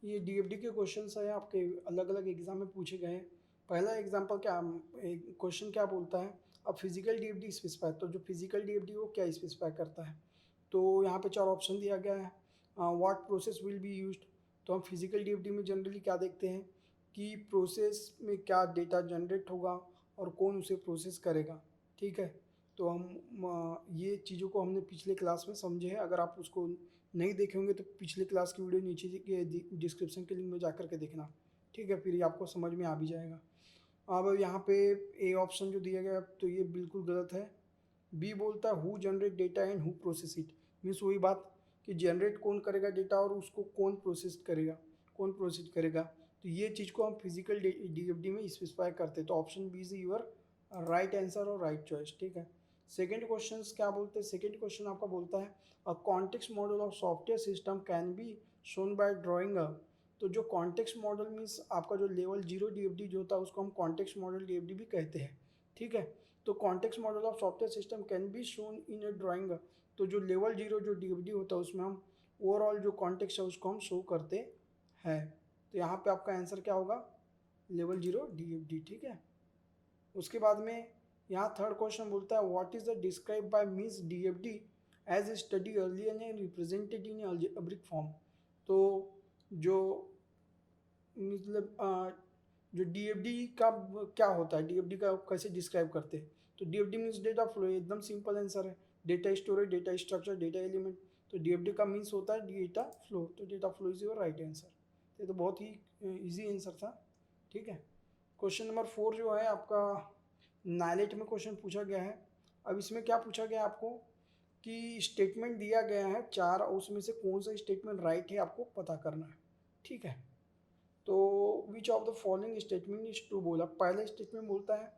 ये डीएफडी के क्वेश्चंस हैं आपके, अलग अलग एग्जाम में पूछे गए हैं। पहला एग्जाम्पल क्या, क्वेश्चन क्या बोलता है, अब फिजिकल डीएफडी स्पेसिफाई, तो जो फिजिकल डीएफडी वो क्या स्पेसिफाई करता है। तो यहाँ पे 4 ऑप्शन दिया गया है। What process will be used, तो हम फिजिकल डीएफडी में जनरली क्या देखते हैं कि प्रोसेस में क्या डेटा जनरेट होगा और कौन उसे प्रोसेस करेगा। ठीक है, तो हम ये चीज़ों को हमने पिछले क्लास में समझे हैं। अगर आप उसको नहीं देखे होंगे तो पिछले क्लास की वीडियो नीचे के डिस्क्रिप्शन के लिंक में जा कर के देखना। ठीक है, फिर ये आपको समझ में आ भी जाएगा। अब यहाँ पे ए ऑप्शन जो दिया गया तो ये बिल्कुल गलत है। बी बोलता है who generate data and who process it, means वही बात कि जनरेट कौन करेगा डेटा और उसको कौन प्रोसेस करेगा, कौन प्रोसेस करेगा। तो ये चीज़ को हम फिजिकल डीएफडी में स्पेसिफाई करते हैं। तो option B is your right answer और राइट चॉइस। ठीक है, सेकेंड क्वेश्चन क्या बोलते हैं, सेकेंड क्वेश्चन आपका बोलता है a context model of software system can be shown by drawing अ, तो जो कॉन्टेक्स्ट मॉडल मीन्स आपका जो लेवल 0 डीएफडी जो होता है उसको हम कॉन्टेक्स्ट मॉडल डीएफडी भी कहते हैं। ठीक है, तो context model of software system can be shown in A drawing, तो जो लेवल 0 जो डीएफडी होता है उसमें हम ओवरऑल जो कॉन्टेक्स्ट है उसको हम शो करते हैं। तो यहाँ पे आपका आंसर क्या होगा, लेवल 0 डीएफडी। ठीक है, उसके बाद में यहाँ थर्ड क्वेश्चन बोलता है what is the describe by means DFD as study earlier and represented in algebraic form, तो जो मतलब जो डीएफडी का क्या होता है, डीएफडी का कैसे डिस्क्राइब करते हैं। तो डीएफडी मीन्स डेटा फ्लो, एकदम सिंपल आंसर है। Data storage, data structure, data element, तो डीएफडी का मीन्स होता है डेटा फ्लो, तो data flow is your right answer. ये तो बहुत ही इजी आंसर था। ठीक है, क्वेश्चन नंबर 4 जो है आपका नाइलेट में क्वेश्चन पूछा गया है। अब इसमें क्या पूछा गया है आपको कि स्टेटमेंट दिया गया है 4 और उसमें से कौन सा स्टेटमेंट राइट है आपको पता करना है। ठीक है, तो विच of the following statement is true बोला। पहला स्टेटमेंट बोलता है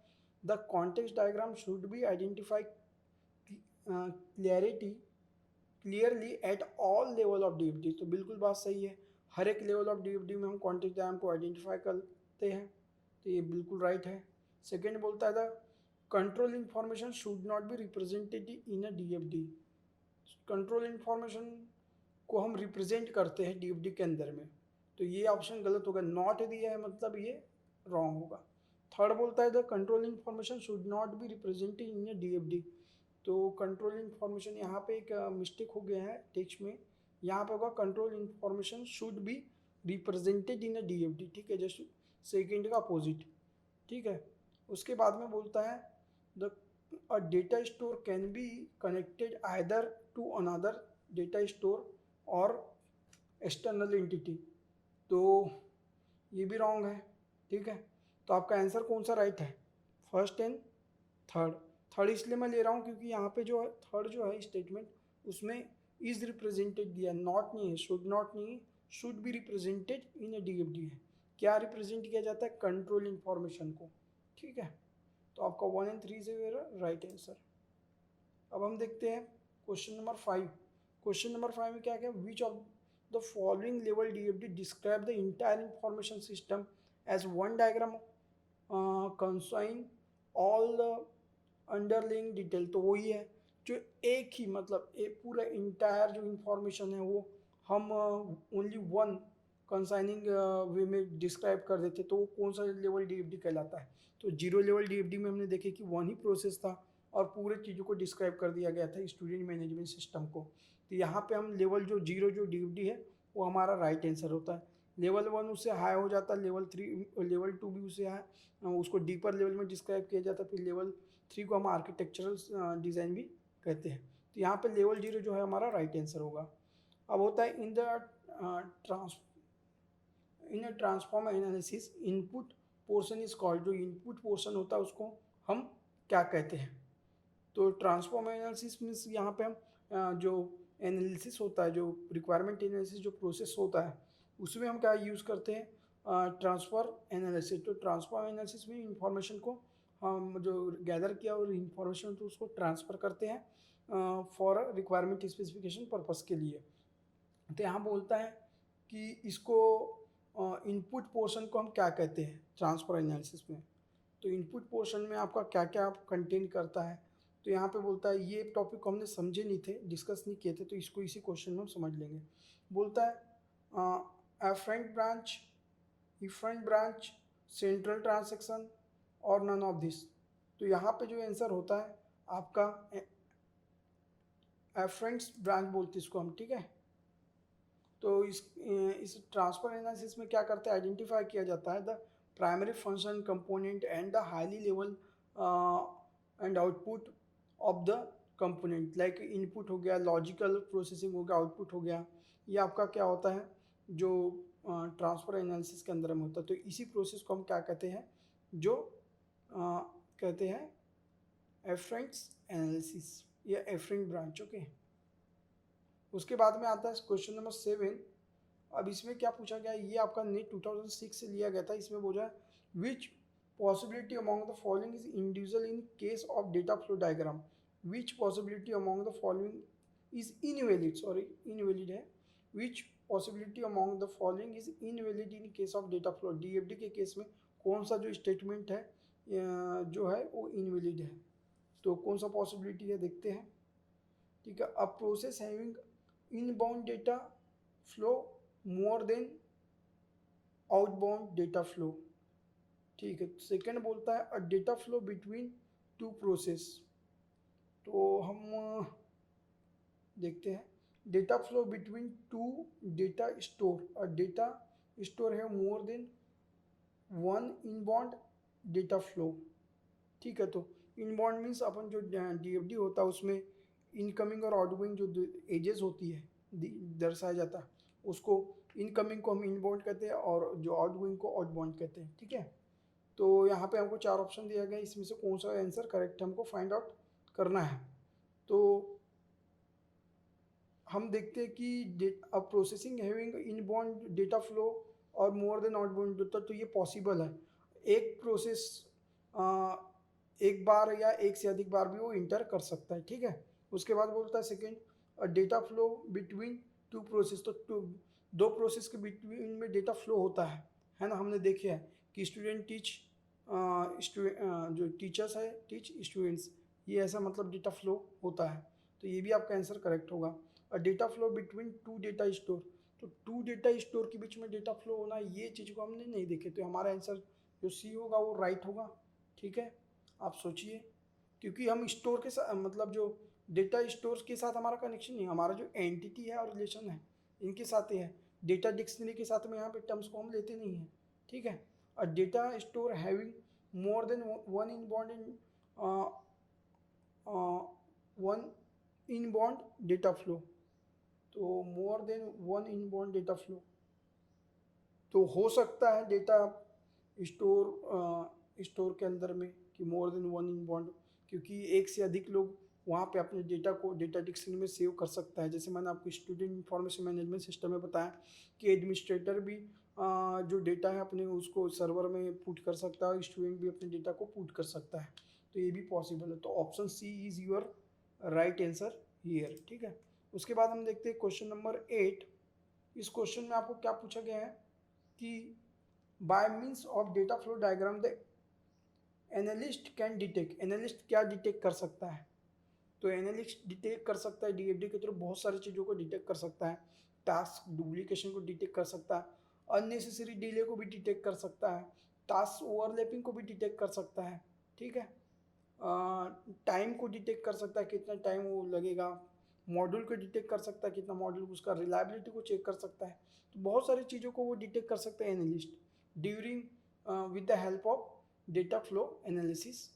the context diagram should be identify clearly at all level of DFD, तो बिल्कुल बात सही है। हर एक लेवल ऑफ डीएफडी में हम कॉन्टेक्स्ट डायग्राम को आइडेंटिफाई करते हैं, तो ये बिल्कुल राइट है। सेकेंड बोलता है the control information should not be represented in a DFD, control information को हम रिप्रेजेंट करते हैं डीएफडी के अंदर में, तो ये ऑप्शन गलत होगा। नॉट दिया है मतलब ये रॉन्ग होगा। थर्ड बोलता है the control information should not be represented in a DFD, तो कंट्रोल इन्फॉर्मेशन यहाँ पे एक मिस्टेक हो गया है टेक्स्ट में। यहाँ पे होगा control information should be represented in a DFD. ठीक है, जस्ट सेकेंड का अपोजिट। ठीक है, उसके बाद में बोलता है the a data store can be connected either to another data store और एक्सटर्नल एंटिटी, तो ये भी रॉन्ग है। ठीक है, तो आपका आंसर कौन सा राइट है, फर्स्ट एंड थर्ड। थर्ड इसलिए मैं ले रहा हूँ क्योंकि यहाँ पे जो है थर्ड जो है स्टेटमेंट उसमें इज रिप्रेजेंटेड दिया, नॉट नहीं है, शुड नॉट नहीं है, should be represented in A DFD है। क्या रिप्रेजेंट किया जाता है, कंट्रोल इन्फॉर्मेशन को। ठीक है, तो आपका 1 एंड 3 से राइट आंसर। अब हम देखते हैं क्वेश्चन नंबर 5। क्वेश्चन नंबर 5 में क्या क्या, which of the following level DFD describe the entire information system as one diagram consign all the underlying detail, तो वही है जो एक ही मतलब एक पूरा इंटायर जो इंफॉर्मेशन है वो हम ओनली वन कंसाइनिंग वे में डिस्क्राइब कर देते, तो वो कौन सा लेवल डीएफडी कहलाता है। तो 0 लेवल डीएफडी में हमने देखे कि वन ही प्रोसेस था और पूरे चीज़ों को डिस्क्राइब कर दिया गया था स्टूडेंट मैनेजमेंट सिस्टम को। तो यहाँ पे हम लेवल जो 0 जो डीएफडी है वो हमारा राइट आंसर होता है। लेवल 1 उससे हाई हो जाता है, लेवल 3 लेवल 2 भी उससे हाई, उसको डीपर लेवल में डिस्क्राइब किया जाता है। फिर लेवल 3 को हम आर्किटेक्चरल डिज़ाइन भी कहते हैं। तो यहाँ पे लेवल 0 जो है हमारा राइट आंसर होगा। अब होता है in the transform analysis input portion is called, जो इनपुट पोर्शन होता है उसको हम क्या कहते हैं। तो ट्रांसफॉर्म एनालिसिस मीन्स यहाँ पे हम जो एनालिसिस होता है, जो रिक्वायरमेंट एनालिसिस जो प्रोसेस होता है उसमें हम क्या यूज़ करते हैं, ट्रांसफर एनालिसिस। तो ट्रांसफॉर्म एनालिसिस में इंफॉर्मेशन को हम जो गैदर किया और इंफॉर्मेशन तो उसको ट्रांसफ़र करते हैं फॉर रिक्वायरमेंट स्पेसिफिकेशन पर्पस के लिए। तो यहाँ बोलता है कि इसको इनपुट पोर्शन को हम क्या कहते हैं ट्रांसफर एनालिसिस में। तो इनपुट पोर्शन में आपका क्या क्या कंटेन करता है, तो यहाँ पे बोलता है ये टॉपिक को हमने समझे नहीं थे, डिस्कस नहीं किए थे, तो इसको इसी क्वेश्चन में हम समझ लेंगे। बोलता है afferent branch, efferent branch, central transaction और नन ऑफ दिस। तो यहाँ पे जो आंसर होता है आपका एफरेंट ब्रांच बोलते हैं इसको हम, ठीक है। तो इस ट्रांसफर एनालिसिस में क्या करते हैं, आइडेंटिफाई किया जाता है the primary function component and the highly level and output of the component, like input हो गया, लॉजिकल प्रोसेसिंग हो गया, आउटपुट हो गया। ये आपका क्या होता है जो ट्रांसफर एनालिसिस के अंदर में होता है। तो इसी प्रोसेस को हम क्या कहते हैं, जो कहते हैं एफरेंट्स एनालिसिस या एफरेंट ब्रांच, ओके। उसके बाद में आता है क्वेश्चन नंबर 7। अब इसमें क्या पूछा गया है, ये आपका नीट 2006 से लिया गया था। इसमें बोला है which possibility among the following is individual in case of data flow diagram, which possibility among the following is invalid, sorry invalid है, which possibility among the following is invalid in case of data flow, DFD के case में कौन सा जो statement है जो है वो इनवैलिड है। तो कौन सा पॉसिबिलिटी है देखते हैं, ठीक है। A process having inbound data flow more than outbound data flow, ठीक है। सेकंड बोलता है a data flow between two process. तो हम देखते हैं data flow between two data store, a data store है more than one inbound data flow, ठीक है। तो इनबाउंड मीन्स अपन जो डीएफडी होता है उसमें इनकमिंग और आउटगोइंग जो एजेस होती है दर्शाया जाता है, उसको इनकमिंग को हम इनबाउंड कहते हैं और जो आउटगोइंग को आउटबाउंड कहते हैं, ठीक है। तो यहाँ पे हमको 4 ऑप्शन दिया गया, इसमें से कौन सा आंसर करेक्ट हमको फाइंड आउट करना है। तो हम देखते हैं कि processing having inbound data flow और मोर देन आउटबाउंड डेटा, तो ये पॉसिबल है। एक प्रोसेस एक बार या एक से अधिक बार भी वो इंटर कर सकता है, ठीक है। उसके बाद बोलता है second data flow between two process, तो दो प्रोसेस के बिटवीन में डेटा फ्लो होता है ना। हमने देखे है कि स्टूडेंट टीच जो टीचर्स है टीच स्टूडेंट्स, ये ऐसा मतलब डेटा फ्लो होता है। तो ये भी आपका आंसर करेक्ट होगा। और data flow between two data store, तो टू डेटा स्टोर के बीच में डेटा फ्लो होना, ये चीज़ को हमने नहीं देखे, तो हमारा आंसर जो सी होगा वो राइट होगा, ठीक है। आप सोचिए, क्योंकि हम स्टोर के साथ मतलब जो डेटा स्टोर के साथ हमारा कनेक्शन नहीं है, हमारा जो एंटिटी है और रिलेशन है इनके साथ ही है। डेटा डिक्शनरी के साथ में यहाँ पे टर्म्स को हम लेते नहीं हैं, ठीक है। और data store having more than one inbound one inbound data flow, तो more than one inbound data flow, तो हो सकता है डेटा स्टोर के अंदर में कि मोर देन वन इनबाउंड, क्योंकि एक से अधिक लोग वहाँ पे अपने डेटा को डेटा डिक्शनरी में सेव कर सकता है। जैसे मैंने आपको स्टूडेंट इंफॉर्मेशन मैनेजमेंट सिस्टम में बताया कि एडमिनिस्ट्रेटर भी जो डेटा है अपने उसको सर्वर में पुट कर सकता है, स्टूडेंट भी अपने डेटा को पुट कर सकता है, तो ये भी पॉसिबल है। तो option C is your right answer here, ठीक है। उसके बाद हम देखते हैं क्वेश्चन नंबर 8। इस क्वेश्चन में आपको क्या पूछा गया है कि bye means of data flow diagram the analyst can detect, analyst क्या डिटेक्ट कर सकता है। तो एनालिस्ट डिटेक्ट कर सकता है डीएफडी के थ्रू बहुत सारी चीज़ों को डिटेक्ट कर सकता है, टास्क डुप्लीकेशन को डिटेक्ट कर सकता है, अननेसेसरी डिले को भी डिटेक्ट कर सकता है, टास्क ओवरलैपिंग को भी डिटेक्ट कर सकता है, ठीक है। टाइम को डिटेक्ट कर सकता है कितना टाइम वो लगेगा, मॉड्यूल को डिटेक्ट कर सकता है कितना मॉड्यूल, उसका रिलायबिलिटी को चेक कर सकता है। तो बहुत सारी चीज़ों को वो डिटेक्ट कर सकता है analyst during with the help of data flow analysis,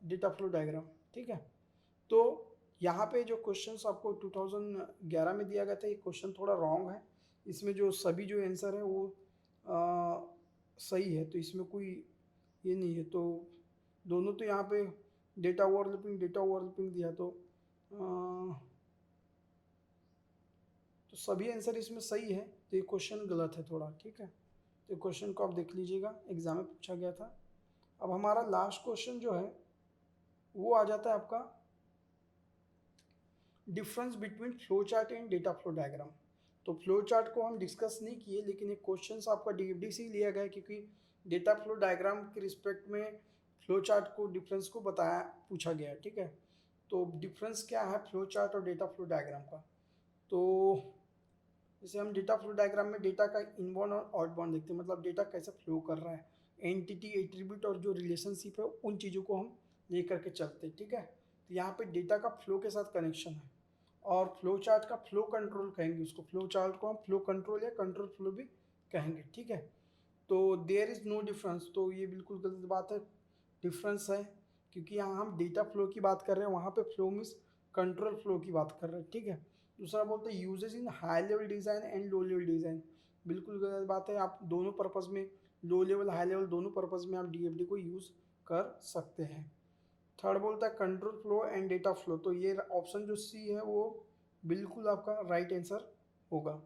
data flow diagram, ठीक है। तो यहाँ पे जो क्वेश्चंस आपको 2011 में दिया गया था, ये क्वेश्चन थोड़ा रॉन्ग है। इसमें जो सभी जो आंसर है वो सही है, तो इसमें कोई ये नहीं है। तो दोनों तो यहाँ पे डेटा ओवरलैपिंग दिया, तो सभी आंसर इसमें सही है, तो ये क्वेश्चन गलत है थोड़ा, ठीक है। तो क्वेश्चन को आप देख लीजिएगा, एग्जाम में पूछा गया था। अब हमारा लास्ट क्वेश्चन जो है वो आ जाता है आपका difference between flow chart and data flow diagram. तो फ्लो चार्ट को हम डिस्कस नहीं किए, लेकिन एक क्वेश्चन आपका डीएफडी से ही लिया गया है, क्योंकि डेटा फ्लो डायग्राम के रिस्पेक्ट में फ्लो चार्ट को डिफरेंस को बताया पूछा गया है, ठीक है। तो डिफरेंस क्या है फ्लो चार्ट और डेटा फ्लो डायग्राम का, तो जैसे हम डेटा फ्लो डायग्राम में डेटा का इनबाउंड और आउटबाउंड देखते हैं, मतलब डेटा कैसे फ्लो कर रहा है, एंटिटी, एट्रीब्यूट और जो रिलेशनशिप है उन चीज़ों को हम लेकर के चलते हैं, ठीक है। तो यहाँ पे डेटा का फ्लो के साथ कनेक्शन है। और फ्लो चार्ट का फ्लो कंट्रोल कहेंगे उसको, फ्लो चार्ट को हम फ्लो कंट्रोल या कंट्रोल फ्लो भी कहेंगे, ठीक है। तो देयर इज़ नो डिफरेंस, तो ये बिल्कुल गलत बात है, डिफरेंस है, क्योंकि यहाँ हम डेटा फ्लो की बात कर रहे हैं, वहाँ पे फ्लो मीन्स कंट्रोल फ्लो की बात कर रहे हैं, ठीक है। दूसरा बोलते हैं uses in high level design and low level design, बिल्कुल गलत बात है। आप दोनों पर्पज़ में, लो लेवल हाई लेवल दोनों पर्पज़ में आप डीएफडी को यूज़ कर सकते हैं। थर्ड बोलता है control flow and data flow, तो ये ऑप्शन जो सी है वो बिल्कुल आपका राइट आंसर होगा।